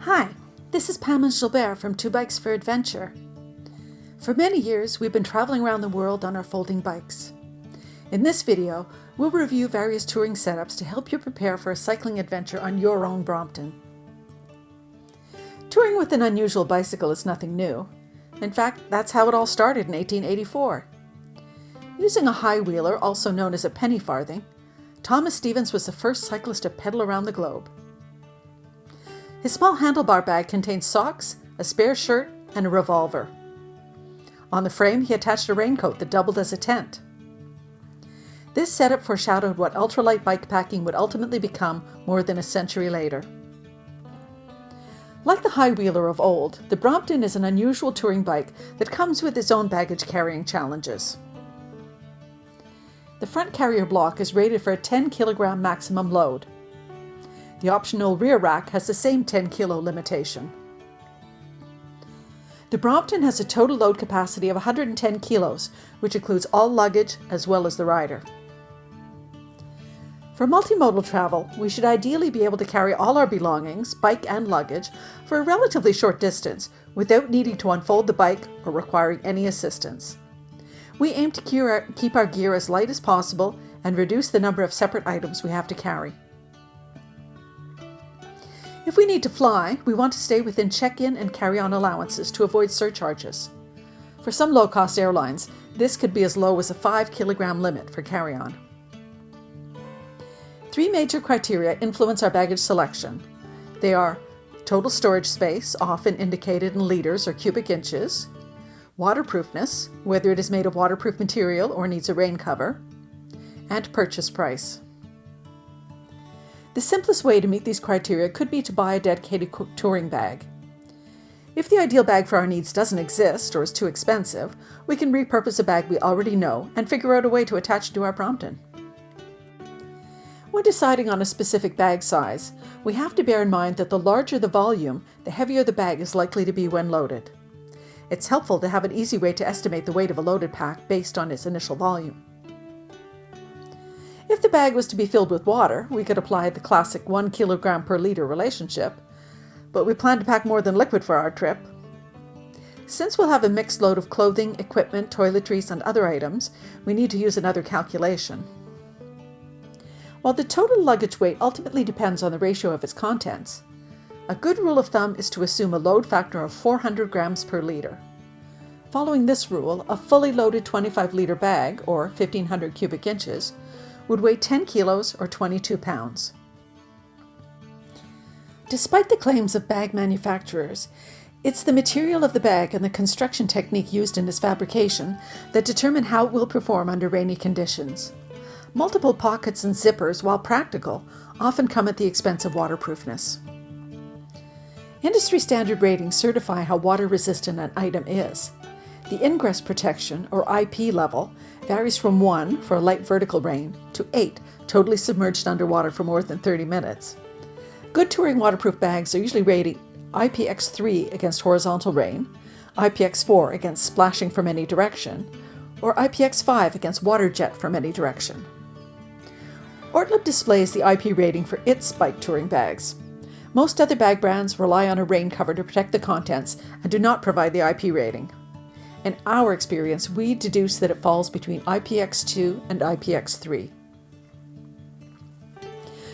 Hi, this is Pam and Gilbert from Two Bikes for Adventure. For many years, we've been traveling around the world on our folding bikes. In this video, we'll review various touring setups to help you prepare for a cycling adventure on your own Brompton. Touring with an unusual bicycle is nothing new. In fact, that's how it all started in 1884. Using a high wheeler, also known as a penny farthing, Thomas Stevens was the first cyclist to pedal around the globe. His small handlebar bag contained socks, a spare shirt, and a revolver. On the frame, he attached a raincoat that doubled as a tent. This setup foreshadowed what ultralight bikepacking would ultimately become more than a century later. Like the high wheeler of old, the Brompton is an unusual touring bike that comes with its own baggage carrying challenges. The front carrier block is rated for a 10 kilogram maximum load. The optional rear rack has the same 10 kilo limitation. The Brompton has a total load capacity of 110 kilos, which includes all luggage as well as the rider. For multimodal travel, we should ideally be able to carry all our belongings, bike and luggage, for a relatively short distance without needing to unfold the bike or requiring any assistance. We aim to keep our gear as light as possible and reduce the number of separate items we have to carry. If we need to fly, we want to stay within check-in and carry-on allowances to avoid surcharges. For some low-cost airlines, this could be as low as a 5 kilogram limit for carry-on. Three major criteria influence our baggage selection. They are total storage space, often indicated in liters or cubic inches, waterproofness, whether it is made of waterproof material or needs a rain cover, and purchase price. The simplest way to meet these criteria could be to buy a dedicated touring bag. If the ideal bag for our needs doesn't exist or is too expensive, we can repurpose a bag we already know and figure out a way to attach it to our Brompton. When deciding on a specific bag size, we have to bear in mind that the larger the volume, the heavier the bag is likely to be when loaded. It's helpful to have an easy way to estimate the weight of a loaded pack based on its initial volume. If the bag was to be filled with water, we could apply the classic 1 kilogram per liter relationship, but we plan to pack more than liquid for our trip. Since we'll have a mixed load of clothing, equipment, toiletries, and other items, we need to use another calculation. While the total luggage weight ultimately depends on the ratio of its contents, a good rule of thumb is to assume a load factor of 400 grams per liter. Following this rule, a fully loaded 25-liter bag, or 1,500 cubic inches, would weigh 10 kilos or 22 pounds. Despite the claims of bag manufacturers, it's the material of the bag and the construction technique used in its fabrication that determine how it will perform under rainy conditions. Multiple pockets and zippers, while practical, often come at the expense of waterproofness. Industry standard ratings certify how water resistant an item is. The ingress protection, or IP level, varies from 1 for a light vertical rain to 8 totally submerged underwater for more than 30 minutes. Good touring waterproof bags are usually rated IPX3 against horizontal rain, IPX4 against splashing from any direction, or IPX5 against water jet from any direction. Ortlieb displays the IP rating for its bike touring bags. Most other bag brands rely on a rain cover to protect the contents and do not provide the IP rating. In our experience, we deduce that it falls between IPX2 and IPX3.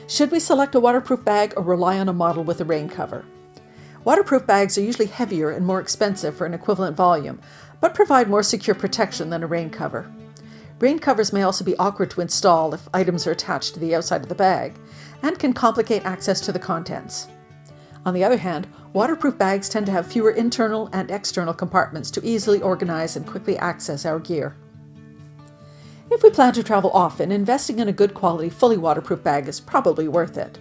Should we select a waterproof bag or rely on a model with a rain cover? Waterproof bags are usually heavier and more expensive for an equivalent volume, but provide more secure protection than a rain cover. Rain covers may also be awkward to install if items are attached to the outside of the bag, and can complicate access to the contents. On the other hand, waterproof bags tend to have fewer internal and external compartments to easily organize and quickly access our gear. If we plan to travel often, investing in a good quality, fully waterproof bag is probably worth it.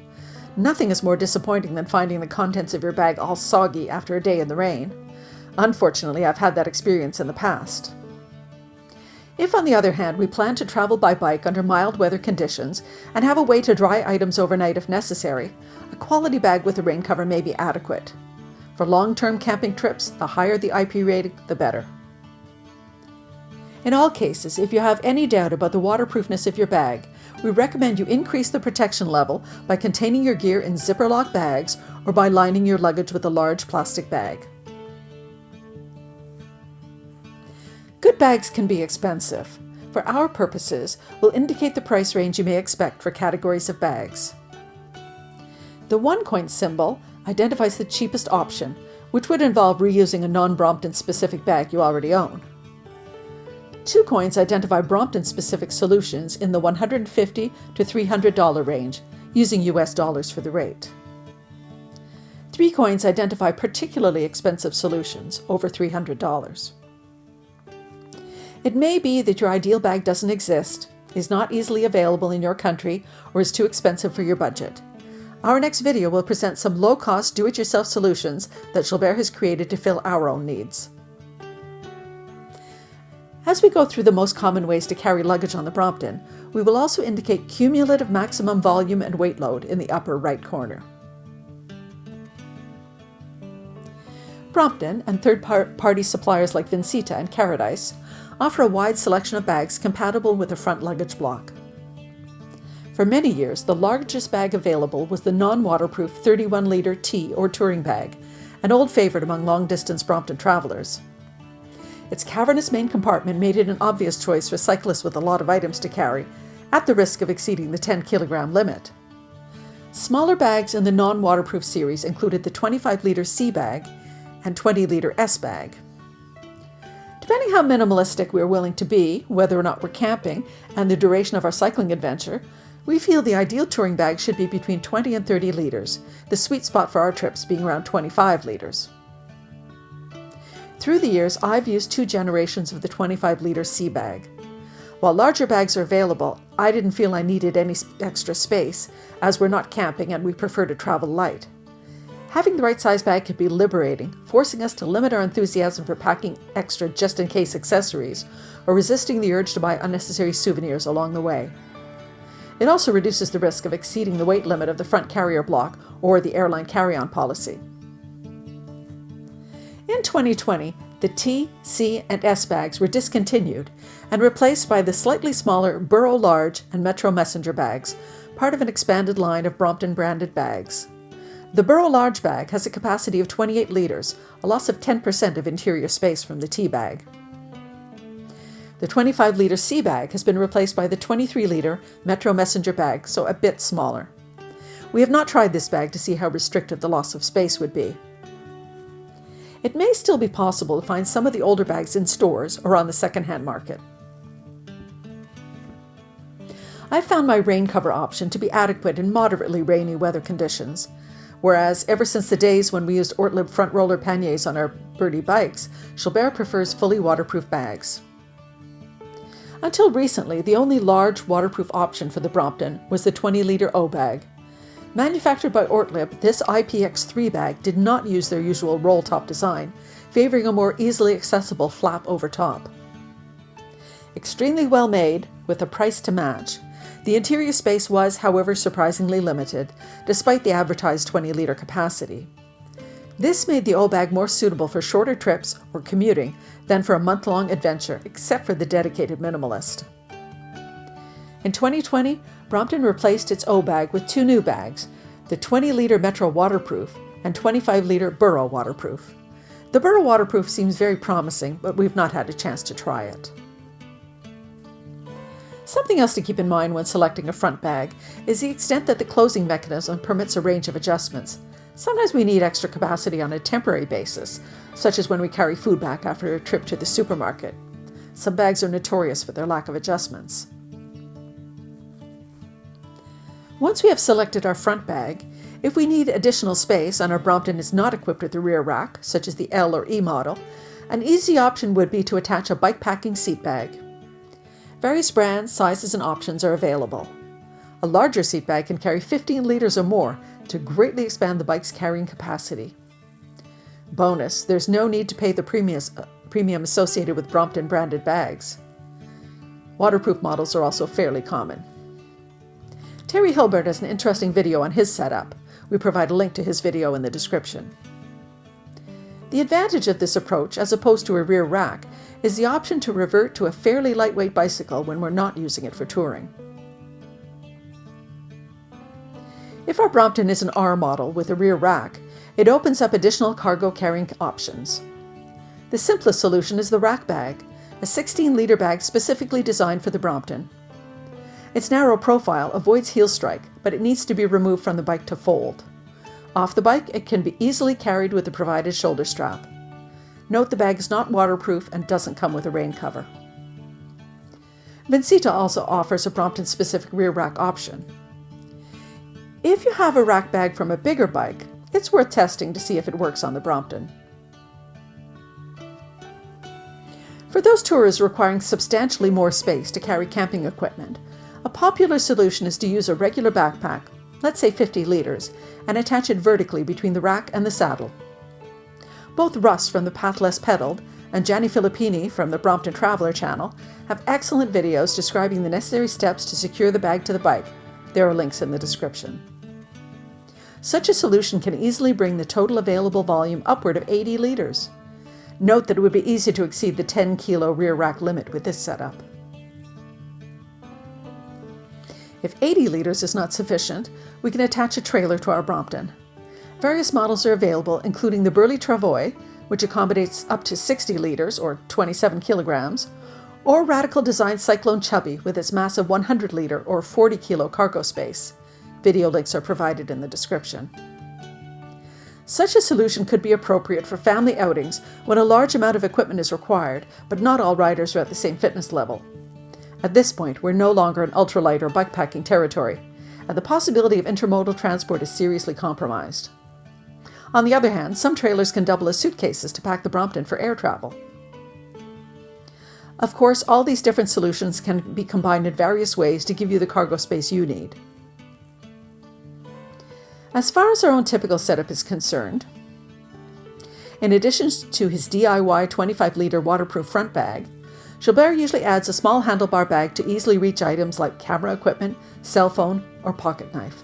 Nothing is more disappointing than finding the contents of your bag all soggy after a day in the rain. Unfortunately, I've had that experience in the past. If, on the other hand, we plan to travel by bike under mild weather conditions and have a way to dry items overnight if necessary, a quality bag with a rain cover may be adequate. For long-term camping trips, the higher the IP rating, the better. In all cases, if you have any doubt about the waterproofness of your bag, we recommend you increase the protection level by containing your gear in zipper lock bags or by lining your luggage with a large plastic bag. Good bags can be expensive. For our purposes, we'll indicate the price range you may expect for categories of bags. The 1 coin symbol identifies the cheapest option, which would involve reusing a non-Brompton specific bag you already own. 2 coins identify Brompton specific solutions in the $150 to $300 range, using US dollars for the rate. 3 coins identify particularly expensive solutions, over $300. It may be that your ideal bag doesn't exist, is not easily available in your country, or is too expensive for your budget. Our next video will present some low-cost do-it-yourself solutions that Gilbert has created to fill our own needs. As we go through the most common ways to carry luggage on the Brompton, we will also indicate cumulative maximum volume and weight load in the upper right corner. Brompton and third-party suppliers like Vincita and Caradice offer a wide selection of bags compatible with a front luggage block. For many years, the largest bag available was the non-waterproof 31-liter tea or touring bag, an old favorite among long-distance Brompton travelers. Its cavernous main compartment made it an obvious choice for cyclists with a lot of items to carry, at the risk of exceeding the 10-kilogram limit. Smaller bags in the non-waterproof series included the 25-liter C bag and 20-liter S bag. Depending how minimalistic we're willing to be, whether or not we're camping, and the duration of our cycling adventure, we feel the ideal touring bag should be between 20 and 30 liters, the sweet spot for our trips being around 25 liters. Through the years, I've used 2 generations of the 25-liter C bag. While larger bags are available, I didn't feel I needed any extra space, as we're not camping and we prefer to travel light. Having the right size bag could be liberating, forcing us to limit our enthusiasm for packing extra just-in-case accessories, or resisting the urge to buy unnecessary souvenirs along the way. It also reduces the risk of exceeding the weight limit of the front carrier block or the airline carry-on policy. In 2020, the T, C, and S bags were discontinued and replaced by the slightly smaller Burrow Large and Metro Messenger bags, part of an expanded line of Brompton-branded bags. The Burrow Large bag has a capacity of 28 liters, a loss of 10% of interior space from the T bag. The 25-liter C bag has been replaced by the 23-liter Metro Messenger bag, so a bit smaller. We have not tried this bag to see how restrictive the loss of space would be. It may still be possible to find some of the older bags in stores or on the second-hand market. I found my rain cover option to be adequate in moderately rainy weather conditions, whereas ever since the days when we used Ortlib front roller panniers on our birdie bikes, Gilbert prefers fully waterproof bags. Until recently, the only large waterproof option for the Brompton was the 20-liter O bag. Manufactured by Ortlib, this IPX3 bag did not use their usual roll-top design, favoring a more easily accessible flap over top. Extremely well made, with a price to match, the interior space was, however, surprisingly limited, despite the advertised 20-liter capacity. This made the O bag more suitable for shorter trips or commuting than for a month-long adventure, except for the dedicated minimalist. In 2020, Brompton replaced its O bag with 2 new bags, the 20-liter Metro Waterproof and 25-liter Burrow Waterproof. The Burrow Waterproof seems very promising, but we've not had a chance to try it. Something else to keep in mind when selecting a front bag is the extent that the closing mechanism permits a range of adjustments. Sometimes we need extra capacity on a temporary basis, such as when we carry food back after a trip to the supermarket. Some bags are notorious for their lack of adjustments. Once we have selected our front bag, if we need additional space and our Brompton is not equipped with a rear rack, such as the L or E model, an easy option would be to attach a bike packing seat bag. Various brands, sizes, and options are available. A larger seat bag can carry 15 liters or more to greatly expand the bike's carrying capacity. Bonus, there's no need to pay the premium associated with Brompton branded bags. Waterproof models are also fairly common. Terry Gilbert has an interesting video on his setup. We provide a link to his video in the description. The advantage of this approach, as opposed to a rear rack, is the option to revert to a fairly lightweight bicycle when we're not using it for touring. If our Brompton is an R model with a rear rack, It opens up additional cargo carrying options. The simplest solution is the rack bag, a 16-liter bag specifically designed for the Brompton. Its narrow profile avoids heel strike, but it needs to be removed from the bike to fold. Off the bike, it can be easily carried with the provided shoulder strap. Note the bag is not waterproof and doesn't come with a rain cover. Vincita also offers a Brompton-specific rear rack option. If you have a rack bag from a bigger bike, it's worth testing to see if it works on the Brompton. For those tourists requiring substantially more space to carry camping equipment, a popular solution is to use a regular backpack, let's say 50 liters, and attach it vertically between the rack and the saddle. Both Russ from the Path Less Pedaled and Gianni Filippini from the Brompton Traveler channel have excellent videos describing the necessary steps to secure the bag to the bike. There are links in the description. Such a solution can easily bring the total available volume upward of 80 liters. Note that it would be easy to exceed the 10-kilo rear rack limit with this setup. If 80 liters is not sufficient, we can attach a trailer to our Brompton. Various models are available, including the Burley Travois, which accommodates up to 60 liters or 27 kilograms, or Radical Design Cyclone Chubby with its massive 100-liter or 40-kilo cargo space. Video links are provided in the description. Such a solution could be appropriate for family outings when a large amount of equipment is required, but not all riders are at the same fitness level. At this point, we're no longer in ultralight or bikepacking territory, and the possibility of intermodal transport is seriously compromised. On the other hand, some trailers can double as suitcases to pack the Brompton for air travel. Of course, all these different solutions can be combined in various ways to give you the cargo space you need. As far as our own typical setup is concerned, in addition to his DIY 25-liter waterproof front bag, Gilbert usually adds a small handlebar bag to easily reach items like camera equipment, cell phone, or pocket knife.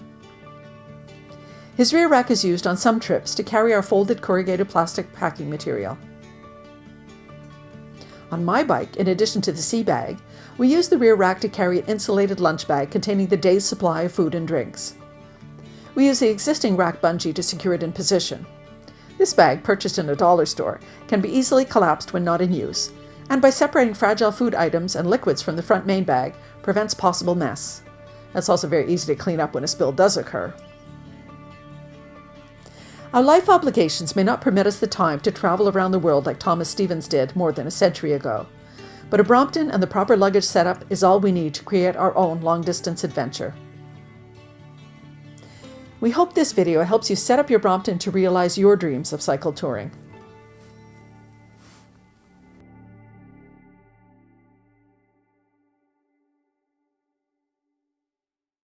His rear rack is used on some trips to carry our folded corrugated plastic packing material. On my bike, in addition to the sea bag, we use the rear rack to carry an insulated lunch bag containing the day's supply of food and drinks. We use the existing rack bungee to secure it in position. This bag, purchased in a dollar store, can be easily collapsed when not in use, and by separating fragile food items and liquids from the front main bag, prevents possible mess. It's also very easy to clean up when a spill does occur. Our life obligations may not permit us the time to travel around the world like Thomas Stevens did more than a century ago, but a Brompton and the proper luggage setup is all we need to create our own long-distance adventure. We hope this video helps you set up your Brompton to realize your dreams of cycle touring.